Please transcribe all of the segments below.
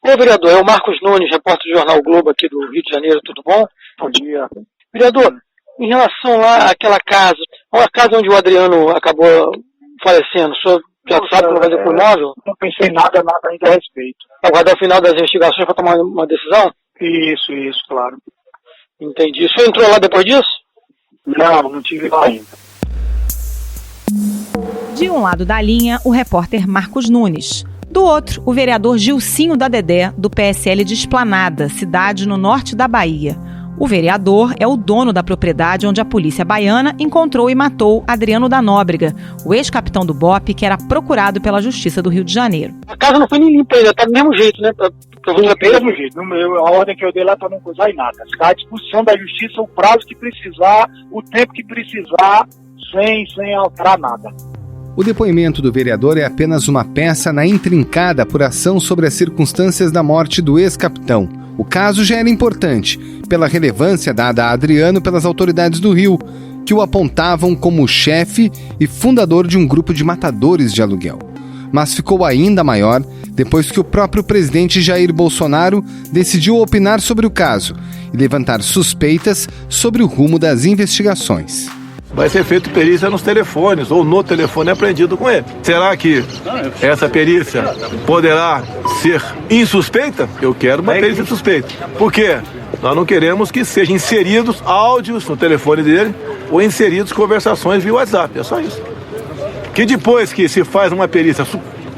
Ô, vereador, é o Marcos Nunes, repórter do Jornal Globo aqui do Rio de Janeiro, tudo bom? Bom dia. Vereador, em relação lá àquela casa, a casa onde o Adriano acabou falecendo, o senhor já sabe o que vai fazer com o imóvel? Não pensei nada ainda a respeito. Aguardar o final das investigações para tomar uma decisão? Isso, claro. Entendi. O senhor entrou lá depois disso? Não tive lá ainda. De um lado da linha, o repórter Marcos Nunes. Do outro, o vereador Gilcinho da Dedé, do PSL de Esplanada, cidade no norte da Bahia. O vereador é o dono da propriedade onde a polícia baiana encontrou e matou Adriano da Nóbrega, o ex-capitão do BOPE, que era procurado pela Justiça do Rio de Janeiro. A casa não foi nem limpa ainda, tá do mesmo jeito, né? Do mesmo jeito. A ordem que eu dei lá para não coisar em nada. Está à disposição da Justiça o prazo que precisar, o tempo que precisar, sem alterar nada. O depoimento do vereador é apenas uma peça na intrincada apuração sobre as circunstâncias da morte do ex-capitão. O caso já era importante, pela relevância dada a Adriano pelas autoridades do Rio, que o apontavam como chefe e fundador de um grupo de matadores de aluguel. Mas ficou ainda maior depois que o próprio presidente Jair Bolsonaro decidiu opinar sobre o caso e levantar suspeitas sobre o rumo das investigações. Vai ser feita perícia nos telefones ou no telefone apreendido com ele. Será que essa perícia poderá ser insuspeita? Eu quero uma perícia suspeita. Por quê? Nós não queremos que sejam inseridos áudios no telefone dele ou inseridos conversações via WhatsApp. É só isso. Que depois que se faz uma perícia,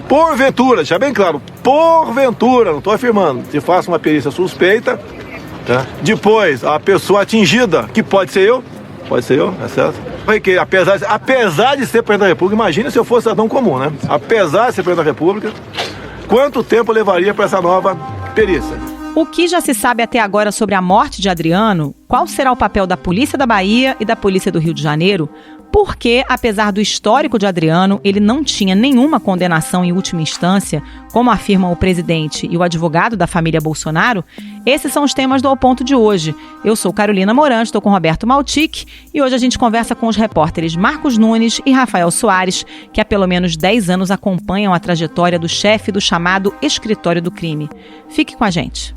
porventura, já bem claro, porventura, não estou afirmando, se faça uma perícia suspeita, tá? Depois a pessoa atingida, que pode ser eu, é certo? Porque apesar de ser presidente da República, imagina se eu fosse cidadão comum, né? Apesar de ser presidente da República, quanto tempo levaria para essa nova perícia? O que já se sabe até agora sobre a morte de Adriano? Qual será o papel da Polícia da Bahia e da Polícia do Rio de Janeiro? Porque, apesar do histórico de Adriano, ele não tinha nenhuma condenação em última instância, como afirmam o presidente e o advogado da família Bolsonaro. Esses são os temas do Ao Ponto de hoje. Eu sou Carolina Moran, estou com Roberto Maltic e hoje a gente conversa com os repórteres Marcos Nunes e Rafael Soares, que há pelo menos 10 anos acompanham a trajetória do chefe do chamado Escritório do Crime. Fique com a gente.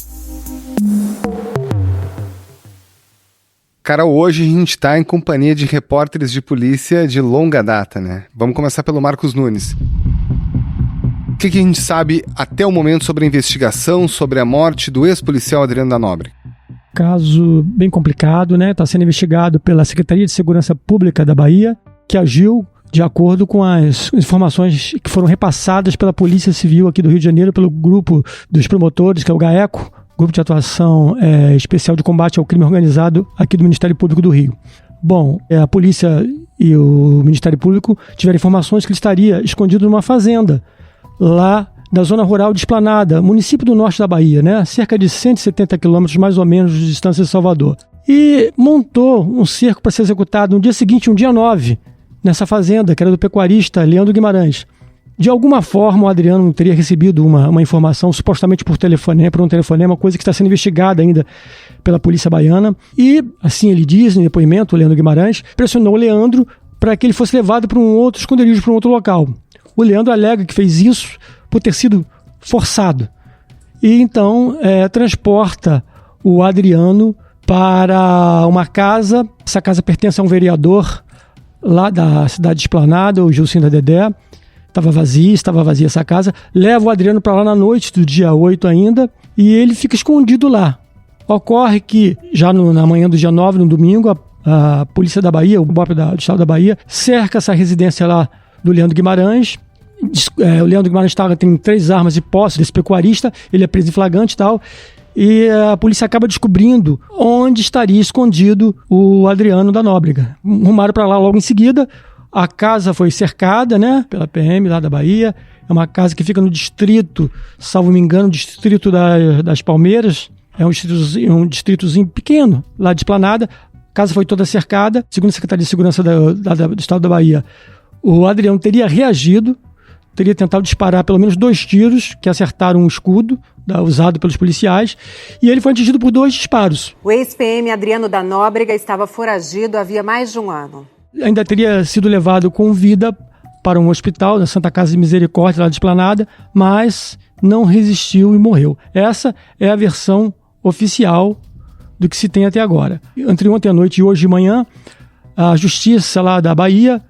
Carol, hoje a gente está em companhia de repórteres de polícia de longa data, né? Vamos começar pelo Marcos Nunes. O que a gente sabe até o momento sobre a investigação, sobre a morte do ex-policial Adriano da Nóbrega? Caso bem complicado, né? Está sendo investigado pela Secretaria de Segurança Pública da Bahia, que agiu de acordo com as informações que foram repassadas pela Polícia Civil aqui do Rio de Janeiro, pelo grupo dos promotores, que é o GAECO, Grupo de Atuação Especial de Combate ao Crime Organizado aqui do Ministério Público do Rio. Bom, a polícia e o Ministério Público tiveram informações que ele estaria escondido numa fazenda, lá da zona rural de Esplanada, município do norte da Bahia, né? Cerca de 170 quilômetros mais ou menos de distância de Salvador. E montou um cerco para ser executado no dia seguinte, um dia 9, nessa fazenda, que era do pecuarista Leandro Guimarães. De alguma forma, o Adriano teria recebido uma informação, supostamente por um telefonema, coisa que está sendo investigada ainda pela polícia baiana. E, assim ele diz no depoimento, o Leandro Guimarães, pressionou o Leandro para que ele fosse levado para um outro esconderijo, para um outro local. O Leandro alega que fez isso por ter sido forçado. E então transporta o Adriano para uma casa. Essa casa pertence a um vereador lá da cidade de Esplanada, o Gilcinho da Dedé. Estava vazia essa casa, leva o Adriano para lá na noite do dia 8 ainda, e ele fica escondido lá. Ocorre que, já na manhã do dia 9, no domingo, a polícia da Bahia, o BOPE do estado da Bahia, cerca essa residência lá do Leandro Guimarães. O Leandro Guimarães tem 3 armas de posse desse pecuarista, ele é preso em flagrante e tal, e a polícia acaba descobrindo onde estaria escondido o Adriano da Nóbrega. Rumaram para lá logo em seguida. A casa foi cercada, né, pela PM lá da Bahia. É uma casa que fica no distrito, salvo me engano, distrito das Palmeiras. É um distritozinho pequeno, lá de Esplanada. A casa foi toda cercada. Segundo a Secretaria de Segurança do Estado da Bahia, o Adriano teria reagido, teria tentado disparar pelo menos 2 tiros que acertaram um escudo usado pelos policiais, e ele foi atingido por 2 disparos. O ex-PM Adriano da Nóbrega estava foragido havia mais de um ano. Ainda teria sido levado com vida para um hospital da Santa Casa de Misericórdia, lá de Esplanada, mas não resistiu e morreu. Essa é a versão oficial do que se tem até agora. Entre ontem à noite e hoje de manhã, a Justiça lá da Bahia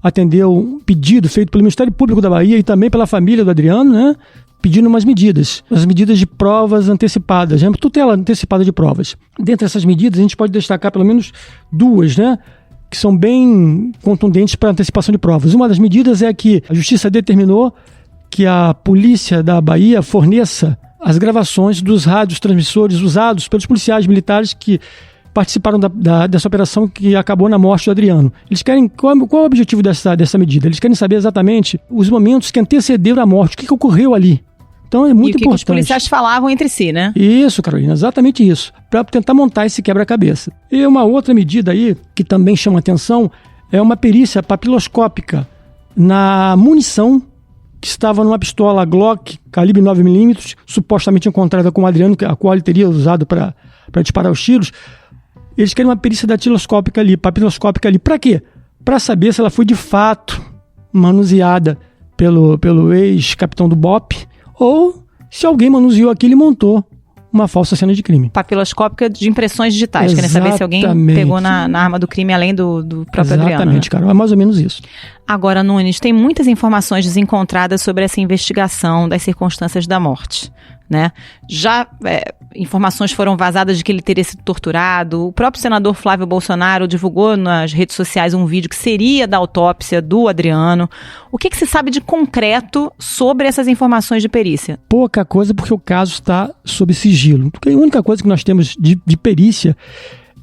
atendeu um pedido feito pelo Ministério Público da Bahia e também pela família do Adriano, né? Pedindo umas medidas de provas antecipadas, né? Tutela antecipada de provas. Dentre essas medidas, a gente pode destacar pelo menos duas, né? Que são bem contundentes para antecipação de provas. Uma das medidas é que a Justiça determinou que a Polícia da Bahia forneça as gravações dos rádios transmissores usados pelos policiais militares que participaram dessa operação que acabou na morte do Adriano. Eles querem... Qual é o objetivo dessa medida? Eles querem saber exatamente os momentos que antecederam a morte, o que ocorreu ali. Então é muito importante. E os policiais falavam entre si, né? Isso, Carolina, exatamente isso. Para tentar montar esse quebra-cabeça. E uma outra medida aí, que também chama atenção, é uma perícia papiloscópica na munição que estava numa pistola Glock, calibre 9mm, supostamente encontrada com o Adriano, a qual ele teria usado para disparar os tiros. Eles querem uma perícia datiloscópica ali, papiloscópica ali. Para quê? Para saber se ela foi de fato manuseada pelo ex-capitão do BOP, ou se alguém manuseou aquilo e montou uma falsa cena de crime. Papiloscópica de impressões digitais. Querem saber se alguém pegou na arma do crime além do próprio Adriano. Exatamente, Carol. É mais ou menos isso. Agora, Nunes, tem muitas informações desencontradas sobre essa investigação das circunstâncias da morte, né? Já informações foram vazadas de que ele teria sido torturado. O próprio senador Flávio Bolsonaro divulgou nas redes sociais um vídeo que seria da autópsia do Adriano. O que se sabe de concreto sobre essas informações de perícia? Pouca coisa, porque o caso está sob sigilo. Porque a única coisa que nós temos de perícia,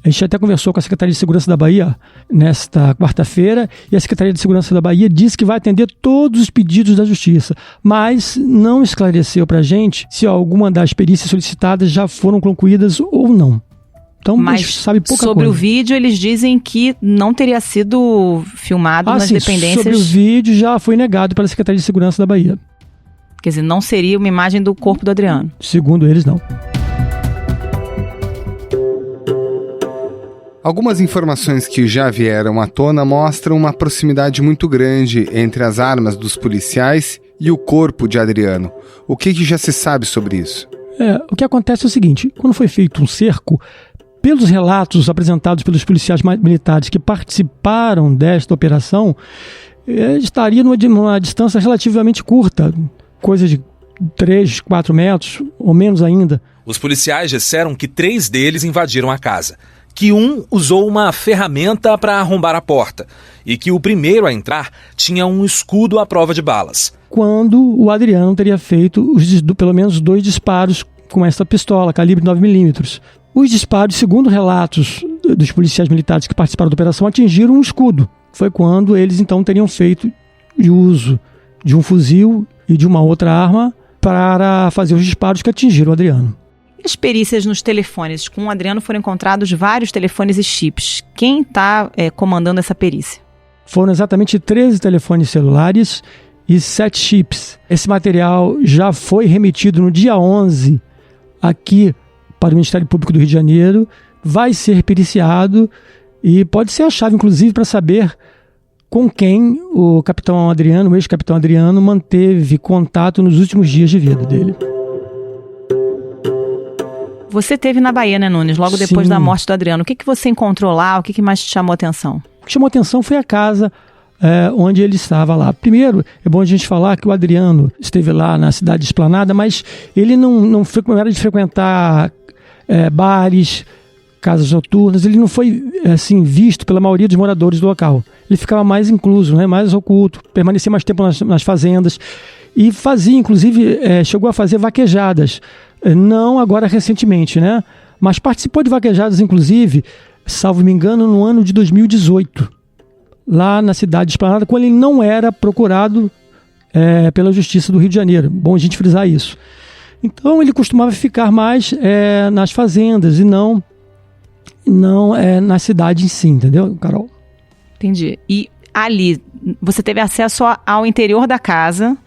a gente até conversou com a Secretaria de Segurança da Bahia nesta quarta-feira, e a Secretaria de Segurança da Bahia disse que vai atender todos os pedidos da Justiça, mas não esclareceu para a gente se alguma das perícias solicitadas já foram concluídas ou não. Então, mas a gente sabe pouca sobre coisa. O vídeo, eles dizem que não teria sido filmado nas dependências... Sobre o vídeo já foi negado pela Secretaria de Segurança da Bahia. Quer dizer, não seria uma imagem do corpo do Adriano? Segundo eles, não. Algumas informações que já vieram à tona mostram uma proximidade muito grande entre as armas dos policiais e o corpo de Adriano. O que já se sabe sobre isso? O que acontece é o seguinte: quando foi feito um cerco, pelos relatos apresentados pelos policiais militares que participaram desta operação, estaria numa distância relativamente curta, coisa de 3, 4 metros, ou menos ainda. Os policiais disseram que 3 deles invadiram a casa, que um usou uma ferramenta para arrombar a porta e que o primeiro a entrar tinha um escudo à prova de balas. Quando o Adriano teria feito pelo menos 2 disparos com essa pistola, calibre 9mm. Os disparos, segundo relatos dos policiais militares que participaram da operação, atingiram um escudo. Foi quando eles então teriam feito uso de um fuzil e de uma outra arma para fazer os disparos que atingiram o Adriano. As perícias nos telefones. Com o Adriano foram encontrados vários telefones e chips. Quem está comandando essa perícia? Foram exatamente 13 telefones celulares e 7 chips. Esse material já foi remetido no dia 11 aqui para o Ministério Público do Rio de Janeiro, vai ser periciado e pode ser a chave, inclusive, para saber com quem o capitão Adriano, o ex-capitão Adriano, manteve contato nos últimos dias de vida dele. Você esteve na Bahia, né, Nunes? Logo depois da morte do Adriano. O que você encontrou lá? O que mais te chamou a atenção? O que chamou a atenção foi a casa onde ele estava lá. Primeiro, é bom a gente falar que o Adriano esteve lá na cidade de Esplanada, mas ele não era de frequentar bares, casas noturnas. Ele não foi assim, visto pela maioria dos moradores do local. Ele ficava mais incluso, né, mais oculto, permanecia mais tempo nas fazendas e fazia, inclusive, chegou a fazer vaquejadas. Não agora recentemente, né? Mas participou de vaquejadas, inclusive, salvo me engano, no ano de 2018, lá na cidade de Esplanada, quando ele não era procurado pela Justiça do Rio de Janeiro. Bom a gente frisar isso. Então ele costumava ficar mais nas fazendas e não na cidade em si, entendeu, Carol? Entendi. E ali, você teve acesso ao interior da casa.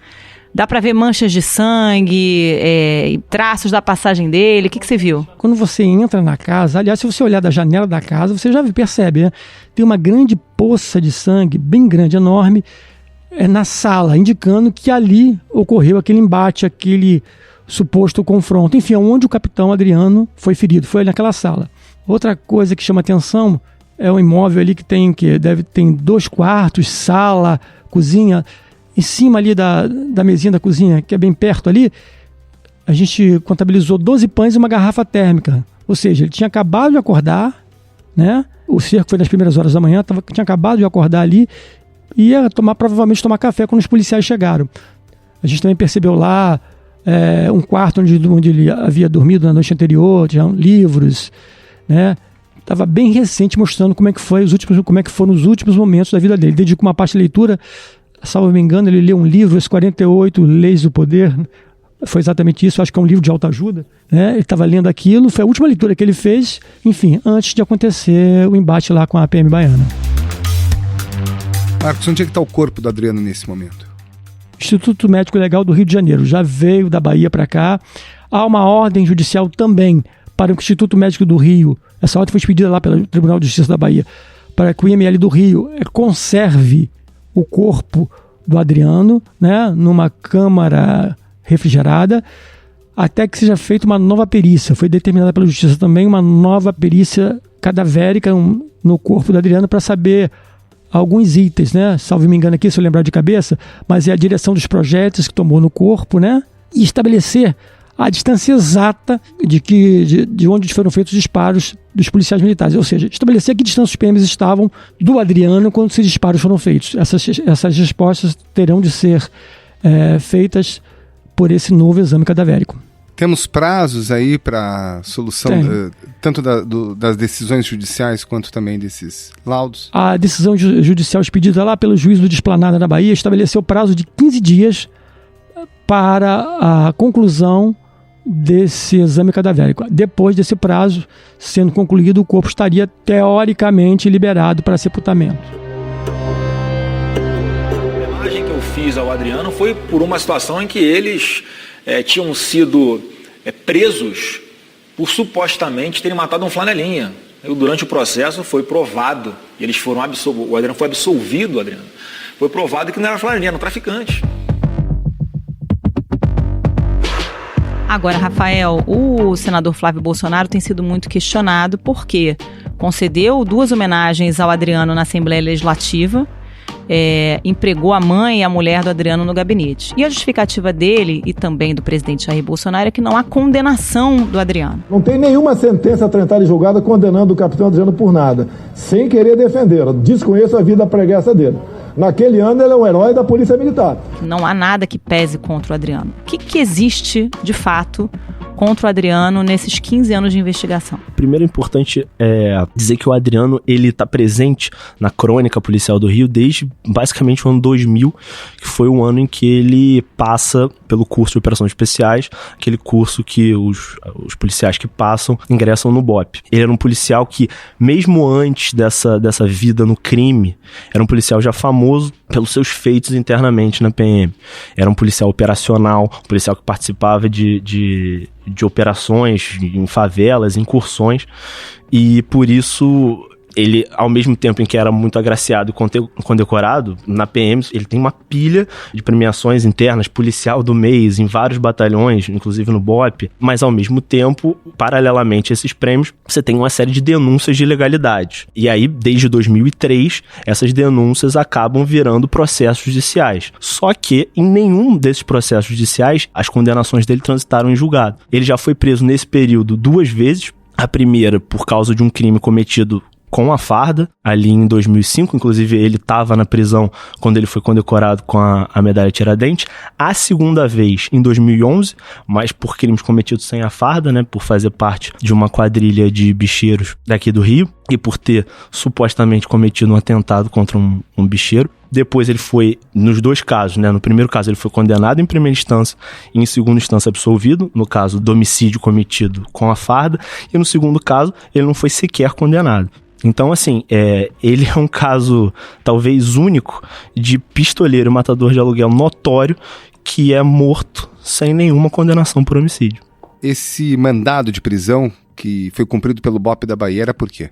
Dá para ver manchas de sangue, traços da passagem dele. O que você viu? Quando você entra na casa, aliás, se você olhar da janela da casa, você já percebe, né? Tem uma grande poça de sangue, bem grande, enorme, na sala, indicando que ali ocorreu aquele embate, aquele suposto confronto. Enfim, onde o capitão Adriano foi ferido, foi naquela sala. Outra coisa que chama atenção é um imóvel ali que deve ter 2 quartos, sala, cozinha. Em cima ali da mesinha da cozinha, que é bem perto ali, a gente contabilizou 12 pães e uma garrafa térmica. Ou seja, ele tinha acabado de acordar, né? O cerco foi nas primeiras horas da manhã, tinha acabado de acordar ali e ia provavelmente tomar café quando os policiais chegaram. A gente também percebeu lá um quarto onde ele havia dormido na noite anterior, tinha livros, né? Estava bem recente, mostrando como é que foram os últimos momentos da vida dele. Ele dedicou uma parte de leitura, salvo me engano, ele leu um livro, As 48 Leis do Poder. Foi exatamente isso, acho que é um livro de autoajuda, né? Ele estava lendo aquilo, foi a última leitura que ele fez, enfim, antes de acontecer o embate lá com a PM baiana. Marcos, onde é que está o corpo do Adriano nesse momento? Instituto Médico Legal do Rio de Janeiro, já veio da Bahia para cá. Há uma ordem judicial também para o Instituto Médico do Rio, essa ordem foi expedida lá pelo Tribunal de Justiça da Bahia, para que o IML do Rio conserve o corpo do Adriano, né, numa câmara refrigerada, até que seja feita uma nova perícia. Foi determinada pela Justiça também uma nova perícia cadavérica no corpo do Adriano para saber alguns itens, né? Salvo me engano aqui, se eu lembrar de cabeça, mas é a direção dos projéteis que tomou no corpo, né? E estabelecer a distância exata de onde foram feitos os disparos dos policiais militares. Ou seja, estabelecer a que distância os PMs estavam do Adriano quando esses disparos foram feitos. Essas respostas terão de ser feitas por esse novo exame cadavérico. Temos prazos aí para solução tanto das decisões judiciais quanto também desses laudos? A decisão judicial expedida lá pelo juiz do Esplanada da Bahia estabeleceu prazo de 15 dias para a conclusão desse exame cadavérico. Depois desse prazo sendo concluído, o corpo estaria teoricamente liberado para sepultamento. A homenagem que eu fiz ao Adriano foi por uma situação em que eles tinham sido presos por supostamente terem matado um flanelinha. Durante o processo foi provado, e eles foram o Adriano foi absolvido, foi provado que não era flanelinha, era um traficante. Agora, Rafael, o senador Flávio Bolsonaro tem sido muito questionado porque concedeu 2 homenagens ao Adriano na Assembleia Legislativa, empregou a mãe e a mulher do Adriano no gabinete. E a justificativa dele e também do presidente Jair Bolsonaro é que não há condenação do Adriano. Não tem nenhuma sentença trantada e julgada condenando o capitão Adriano por nada, sem querer defendê-lo. Desconheço a vida pregressa dele. Naquele ano ele é um herói da Polícia Militar. Não há nada que pese contra o Adriano. O que existe, de fato, contra o Adriano nesses 15 anos de investigação? Primeiro é importante dizer que o Adriano ele está presente na crônica policial do Rio desde basicamente o ano 2000, que foi o ano em que ele passa pelo curso de operações especiais, aquele curso que os policiais que passam ingressam no BOP. Ele era um policial que, mesmo antes dessa vida no crime, era um policial já famoso pelos seus feitos internamente na PM. Era um policial operacional, um policial que participava de operações em favelas, incursões, e por isso ele, ao mesmo tempo em que era muito agraciado e condecorado, na PM ele tem uma pilha de premiações internas, policial do mês, em vários batalhões, inclusive no BOP, mas ao mesmo tempo, paralelamente a esses prêmios, você tem uma série de denúncias de ilegalidade. E aí, desde 2003, essas denúncias acabam virando processos judiciais. Só que, em nenhum desses processos judiciais, as condenações dele transitaram em julgado. Ele já foi preso nesse período 2 vezes, a primeira por causa de um crime cometido com a farda, ali em 2005, inclusive ele estava na prisão quando ele foi condecorado com a medalha Tiradentes. A segunda vez em 2011, mas por crimes cometidos sem a farda, né, por fazer parte de uma quadrilha de bicheiros daqui do Rio e por ter supostamente cometido um atentado contra um bicheiro. Depois ele foi, nos 2 casos, né? No primeiro caso ele foi condenado em primeira instância e em segunda instância absolvido, no caso do homicídio cometido com a farda, e no segundo caso ele não foi sequer condenado. Então, assim, ele é um caso talvez único de pistoleiro e matador de aluguel notório que é morto sem nenhuma condenação por homicídio. Esse mandado de prisão que foi cumprido pelo BOPE da Bahia era por quê?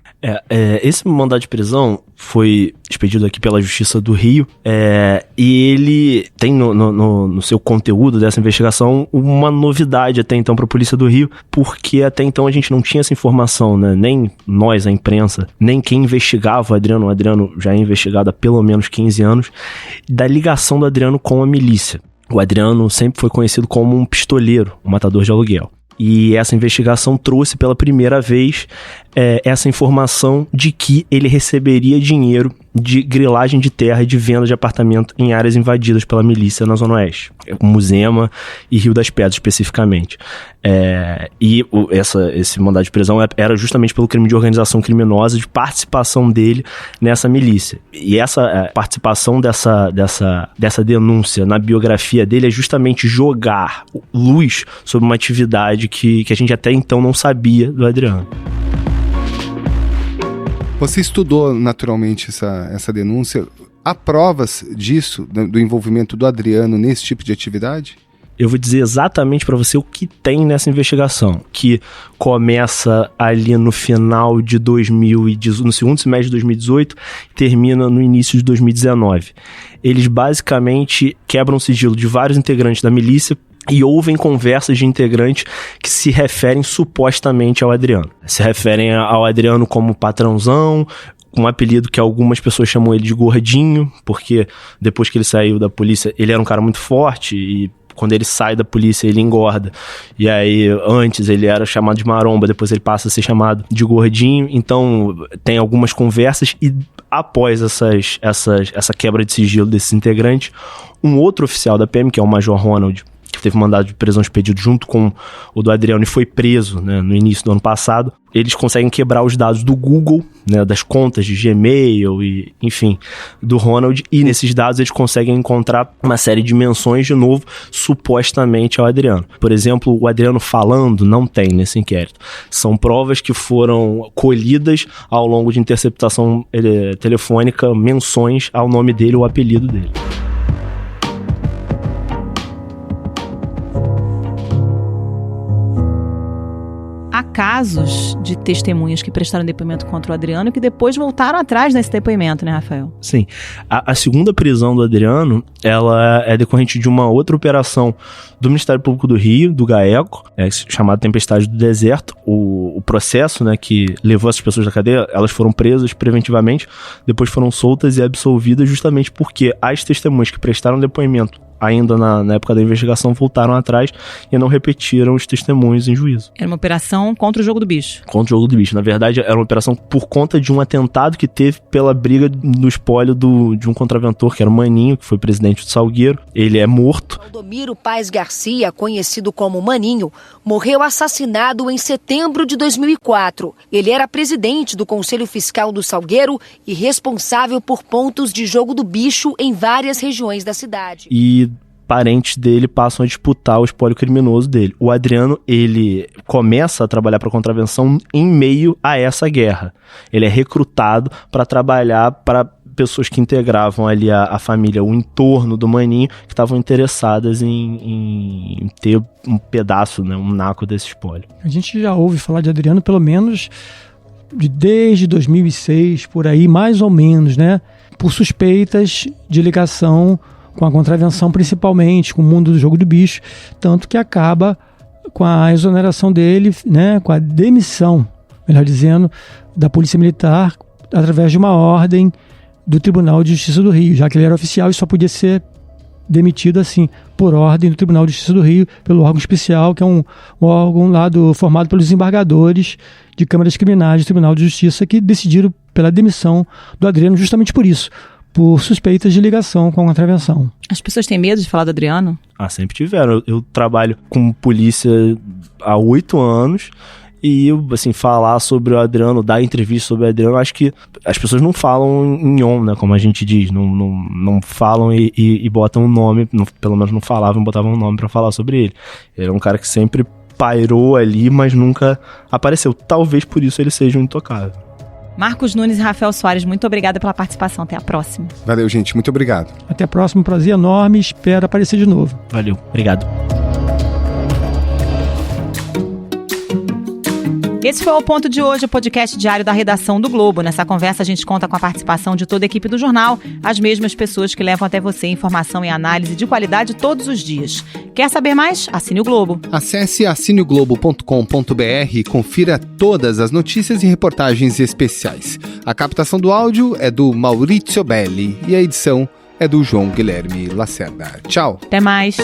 Esse mandado de prisão foi expedido aqui pela Justiça do Rio, e ele tem no seu conteúdo dessa investigação uma novidade até então para a Polícia do Rio, porque até então a gente não tinha essa informação, né? Nem nós, a imprensa, nem quem investigava o Adriano já é investigado há pelo menos 15 anos, da ligação do Adriano com a milícia. O Adriano sempre foi conhecido como um pistoleiro, um matador de aluguel. E essa investigação trouxe pela primeira vez essa informação de que ele receberia dinheiro de grilagem de terra e de venda de apartamento em áreas invadidas pela milícia na Zona Oeste, como Zema e Rio das Pedras especificamente. Esse mandado de prisão era justamente pelo crime de organização criminosa, de participação dele nessa milícia. E essa participação dessa denúncia na biografia dele é justamente jogar luz sobre uma atividade que a gente até então não sabia do Adriano. Você estudou naturalmente essa denúncia. Há provas disso, do envolvimento do Adriano nesse tipo de atividade? Eu vou dizer exatamente para você o que tem nessa investigação, que começa ali no final de 2018, no segundo semestre de 2018, e termina no início de 2019. Eles basicamente quebram o sigilo de vários integrantes da milícia e ouvem conversas de integrantes que se referem supostamente ao Adriano. Se referem ao Adriano como patrãozão, um apelido que algumas pessoas chamam ele de gordinho, porque depois que ele saiu da polícia, ele era um cara muito forte e quando ele sai da polícia ele engorda. E aí antes ele era chamado de maromba, depois ele passa a ser chamado de gordinho. Então tem algumas conversas e após essa quebra de sigilo desses integrantes, um outro oficial da PM, que é o Major Ronald, que teve mandado de prisão expedido junto com o do Adriano e foi preso, né, no início do ano passado, eles conseguem quebrar os dados do Google, né, das contas de Gmail e, enfim, do Ronald, e nesses dados eles conseguem encontrar uma série de menções, de novo, supostamente ao Adriano. Por exemplo, o Adriano falando não tem nesse inquérito. São provas que foram colhidas ao longo de interceptação telefônica, menções ao nome dele ou apelido dele. Há casos de testemunhas que prestaram depoimento contra o Adriano e que depois voltaram atrás desse depoimento, né, Rafael? Sim. A segunda prisão do Adriano, ela é decorrente de uma outra operação do Ministério Público do Rio, do GAECO, chamada Tempestade do Deserto. O processo, né, que levou essas pessoas da cadeia, elas foram presas preventivamente, depois foram soltas e absolvidas justamente porque as testemunhas que prestaram depoimento ainda na época da investigação, voltaram atrás e não repetiram os testemunhos em juízo. Era uma operação contra o jogo do bicho. Contra o jogo do bicho. Na verdade, era uma operação por conta de um atentado que teve pela briga no espólio de um contraventor, que era o Maninho, que foi presidente do Salgueiro. Ele é morto. Valdomiro Paes Garcia, conhecido como Maninho, morreu assassinado em setembro de 2004. Ele era presidente do Conselho Fiscal do Salgueiro e responsável por pontos de jogo do bicho em várias regiões da cidade. E parentes dele passam a disputar o espólio criminoso dele. O Adriano, ele começa a trabalhar para a contravenção em meio a essa guerra. Ele é recrutado para trabalhar para pessoas que integravam ali a família, o entorno do Maninho, que estavam interessadas em ter um pedaço, né, um naco desse espólio. A gente já ouve falar de Adriano pelo menos desde 2006, por aí, mais ou menos, né? Por suspeitas de ligação com a contravenção, principalmente com o mundo do jogo do bicho, tanto que acaba com a exoneração dele, né, com a demissão, melhor dizendo, da Polícia Militar, através de uma ordem do Tribunal de Justiça do Rio, já que ele era oficial e só podia ser demitido assim, por ordem do Tribunal de Justiça do Rio, pelo órgão especial, que é um órgão lá formado pelos desembargadores de câmaras criminais do Tribunal de Justiça, que decidiram pela demissão do Adriano justamente por isso, por suspeitas de ligação com a contravenção. As pessoas têm medo de falar do Adriano? Sempre tiveram. Eu trabalho com polícia há 8 anos e, assim, falar sobre o Adriano, dar entrevista sobre o Adriano, acho que as pessoas não falam em on, né, como a gente diz, não falam e botam um nome, pelo menos não falavam, botavam um nome pra falar sobre ele. Ele é um cara que sempre pairou ali, mas nunca apareceu. Talvez por isso ele seja um intocável. Marcos Nunes e Rafael Soares, muito obrigada pela participação. Até a próxima. Valeu, gente. Muito obrigado. Até a próxima. Um prazer enorme. Espero aparecer de novo. Valeu. Obrigado. Esse foi o Ponto de Hoje, o podcast diário da redação do Globo. Nessa conversa a gente conta com a participação de toda a equipe do jornal, as mesmas pessoas que levam até você informação e análise de qualidade todos os dias. Quer saber mais? Assine o Globo. Acesse assineoglobo.com.br e confira todas as notícias e reportagens especiais. A captação do áudio é do Maurizio Belli e a edição é do João Guilherme Lacerda. Tchau. Até mais.